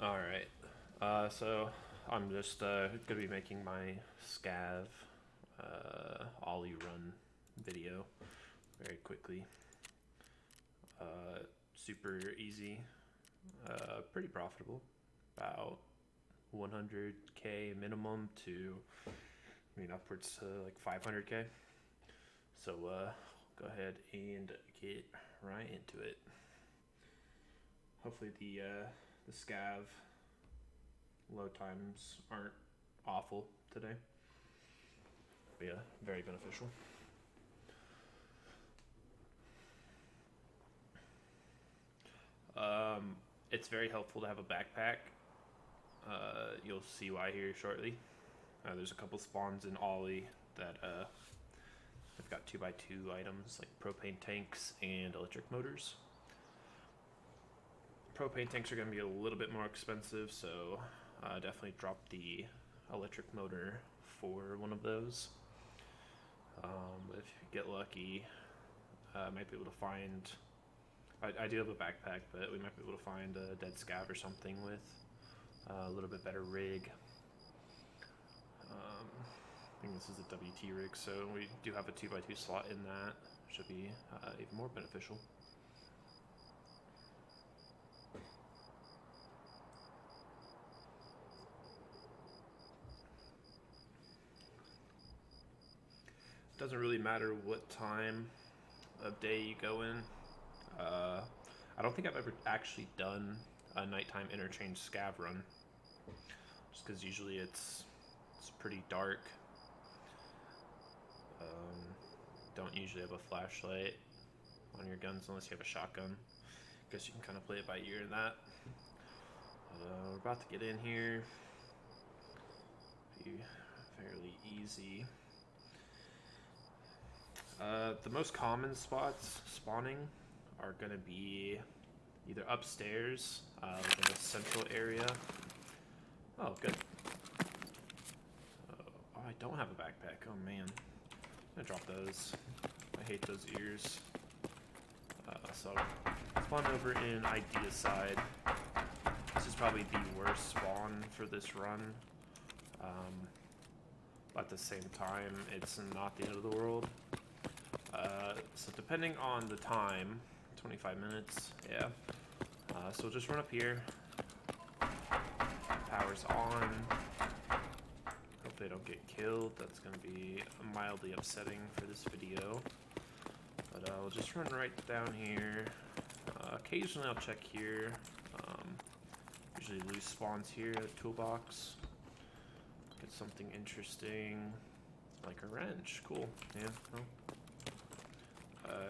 Alright, so I'm just gonna be making my scav ollie run video very quickly. Super easy, pretty profitable, about 100k minimum to, upwards to like 500k. So go ahead and get right into it. Hopefully the scav load times aren't awful today. But yeah, very beneficial. It's very helpful to have a backpack. You'll see why here shortly. There's a couple spawns in Ollie that I've got 2x2 items like propane tanks and electric motors. Propane tanks are going to be a little bit more expensive, so definitely drop the electric motor for one of those. If you get lucky, I might be able to find. I do have a backpack, but we might be able to find a dead scav or something with a little bit better rig. I think this is a WT rig, so we do have a 2x2 slot in that. Should be even more beneficial. Doesn't really matter what time of day you go in. I don't think I've ever actually done a nighttime interchange scav run, just because usually it's pretty dark. Don't usually have a flashlight on your guns unless you have a shotgun. Guess you can kind of play it by ear in that. We're about to get in here. Be fairly easy. The most common spots spawning are going to be either upstairs, like in the central area. Oh, good. Oh, I don't have a backpack. Oh, man. I'm going to drop those. I hate those ears. So, spawn over in idea side. This is probably the worst spawn for this run. But at the same time, it's not the end of the world. So depending on the time, 25 minutes, yeah. So we'll just run up here. Power's on. Hope they don't get killed. That's going to be mildly upsetting for this video. But we'll just run right down here. Occasionally I'll check here. Usually loose spawns here at toolbox. Get something interesting. Like a wrench. Cool. Yeah, well.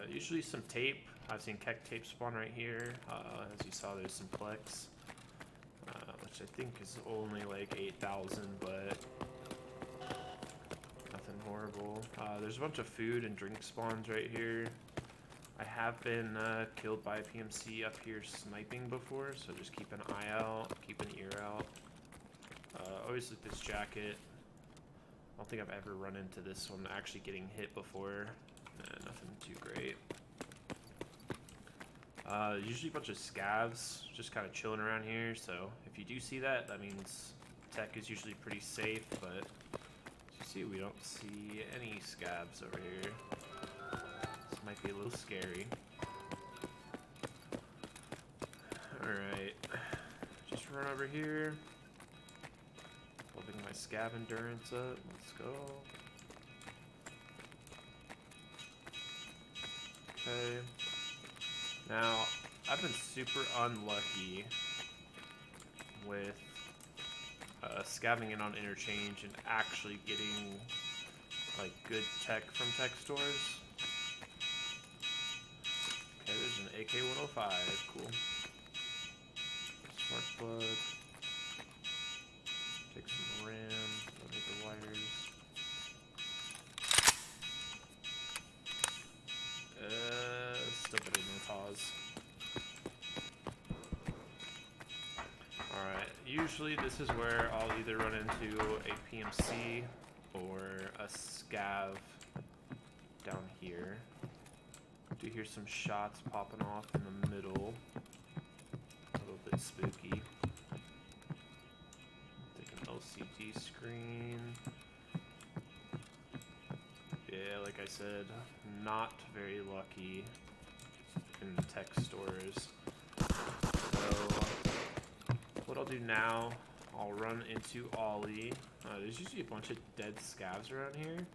Usually some tape. I've seen Keck tape spawn right here. As you saw, there's some Plex, which I think is only like 8,000, but nothing horrible. There's a bunch of food and drink spawns right here. I have been killed by a PMC up here sniping before, so just keep an eye out, keep an ear out. Always like this jacket. I don't think I've ever run into this one actually getting hit before. Nothing too great. Usually a bunch of scavs just kind of chilling around here, so if you do see that, that means tech is usually pretty safe, but as you see, we don't see any scavs over here. This might be a little scary. Alright, just run over here. Building my scav endurance up, let's go. Okay. Now, I've been super unlucky with scavving in on interchange and actually getting like good tech from tech stores. Okay, there's an AK-105, cool. Spark plug. Take some RAM, don't need the wires. Still better than pause. Alright, usually this is where I'll either run into a PMC or a scav down here. Do hear some shots popping off in the middle. A little bit spooky. like I said, not very lucky in tech stores. So what I'll do now, I'll run into Ollie. There's usually a bunch of dead scavs around here.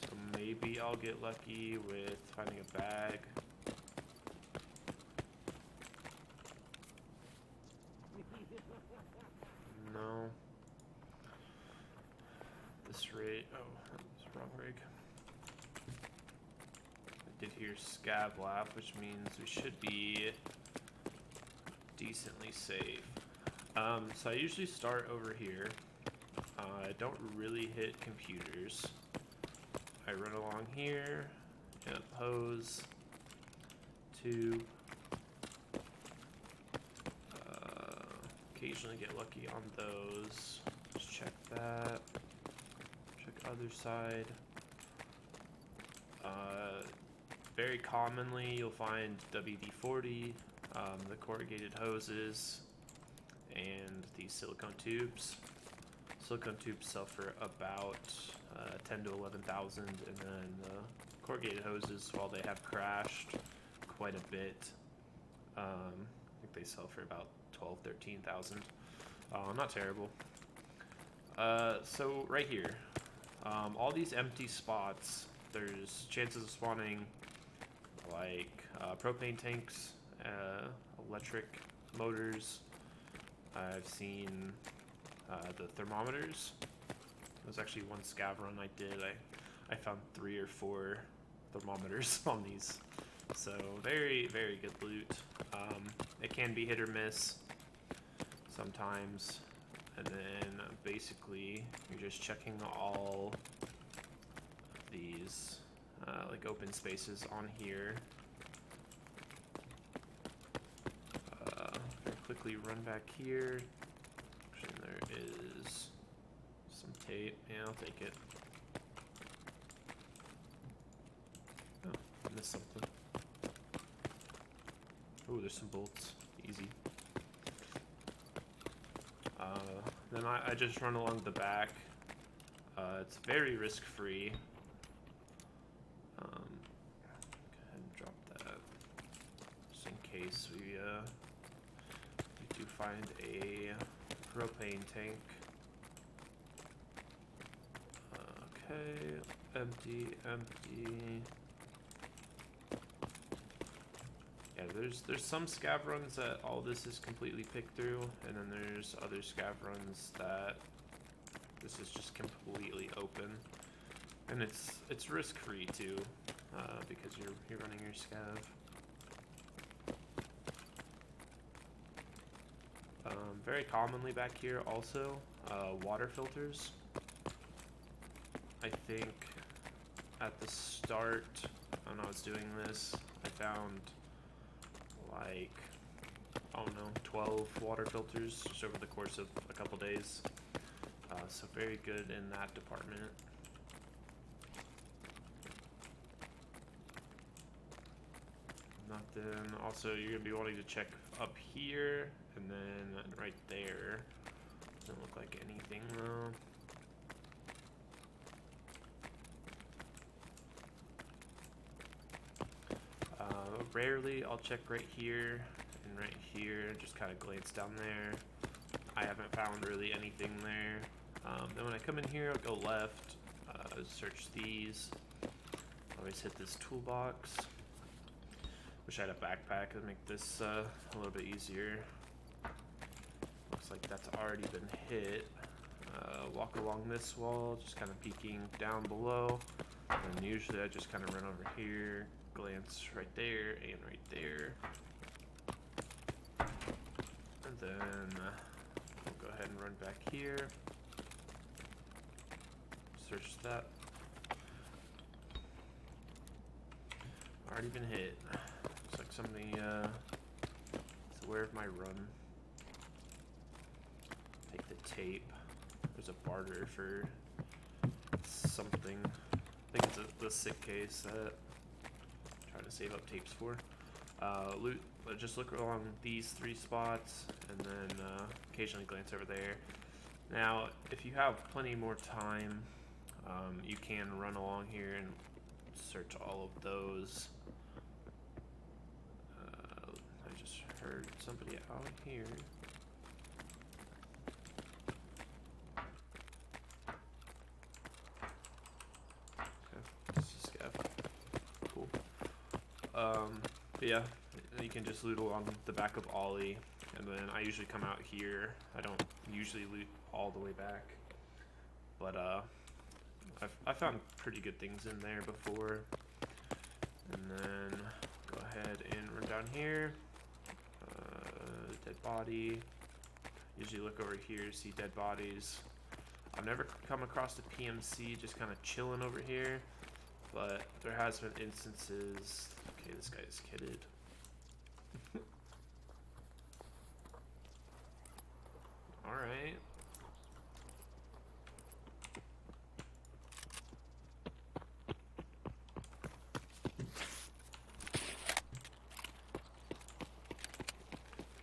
So maybe I'll get lucky with finding a bag. No. This rate, oh, that was the wrong rig. I did hear scav lap, which means we should be decently safe. So I usually start over here. I don't really hit computers. I run along here, and hose, tube. Occasionally get lucky on those. Just check that. Check other side. Very commonly you'll find WD-40, the corrugated hoses, and these silicone tubes. Silicone tubes sell for about 10 to 11,000, and then the corrugated hoses, while they have crashed quite a bit, I think they sell for about 12, 13,000. Not terrible. So right here, all these empty spots, there's chances of spawning like propane tanks, electric motors. I've seen the thermometers. There's actually one scav run I did. I found 3 or 4 thermometers on these. So very, very good loot. It can be hit or miss sometimes. And then basically you're just checking all of these like open spaces on here. Very quickly run back here. Actually, there is some tape. Yeah, I'll take it. Oh, I missed something. Oh, there's some bolts. Easy. Then I just run along the back. It's very risk-free. Go ahead and drop that, just in case we do find a propane tank. Okay, empty, empty. Yeah, there's some scav runs that all this is completely picked through, and then there's other scav runs that this is just completely open, and it's risk free too, because you're running your scav. Very commonly back here also, water filters. I think at the start when I was doing this, I found like, I don't know, 12 water filters just over the course of a couple days. So very good in that department. Nothing. Also, you're gonna be wanting to check up here and then right there. Doesn't look like anything though. Rarely I'll check right here and right here, just kind of glance down there. I haven't found really anything there. Then when I come in here, I'll go left, search these. Always hit this toolbox. Wish I had a backpack to make this a little bit easier. Looks like that's already been hit. Walk along this wall, just kind of peeking down below. And usually I just kind of run over here, glance right there and right there. And then we'll go ahead and run back here. Search that. Already been hit. Looks like somebody is aware of my run. Take the tape. There's a barter for something. I think it's the sick case that I'm trying to save up tapes for. Loot. Just look along these 3 spots, and then occasionally glance over there. Now, if you have plenty more time, you can run along here and search all of those. I just heard somebody out here. Okay, this is scav. Cool. But yeah, you can just loot along the back of Ollie, and then I usually come out here. I don't usually loot all the way back, but I found pretty good things in there before. And then go ahead and run down here. Dead body. Usually look over here to see dead bodies. I've never come across a PMC just kind of chilling over here, but there has been instances. Okay, this guy's kitted. All right.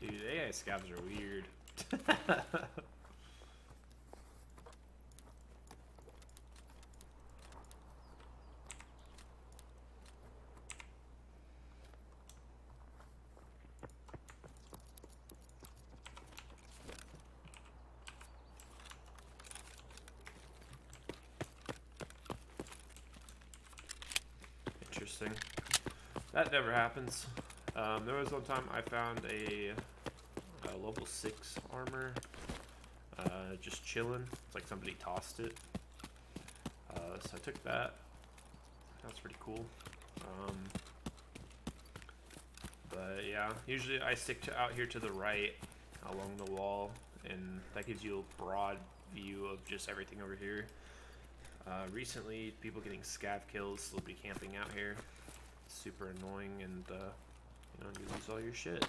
Dude, AI scavs are weird. Interesting. That never happens. There was one time I found a level 6 armor just chilling. It's like somebody tossed it. So I took that. That's pretty cool. But yeah, usually I stick out here to the right along the wall, and that gives you a broad view of just everything over here. Recently, people getting scav kills, they'll be camping out here. Super annoying, and you know, you lose all your shit.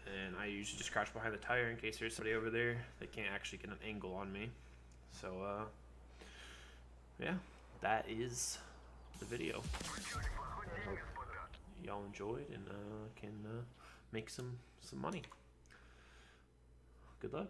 And I usually just crouch behind the tire in case there's somebody over there. They can't actually get an angle on me. So yeah, that is the video. I hope y'all enjoyed and can make some money. Good luck.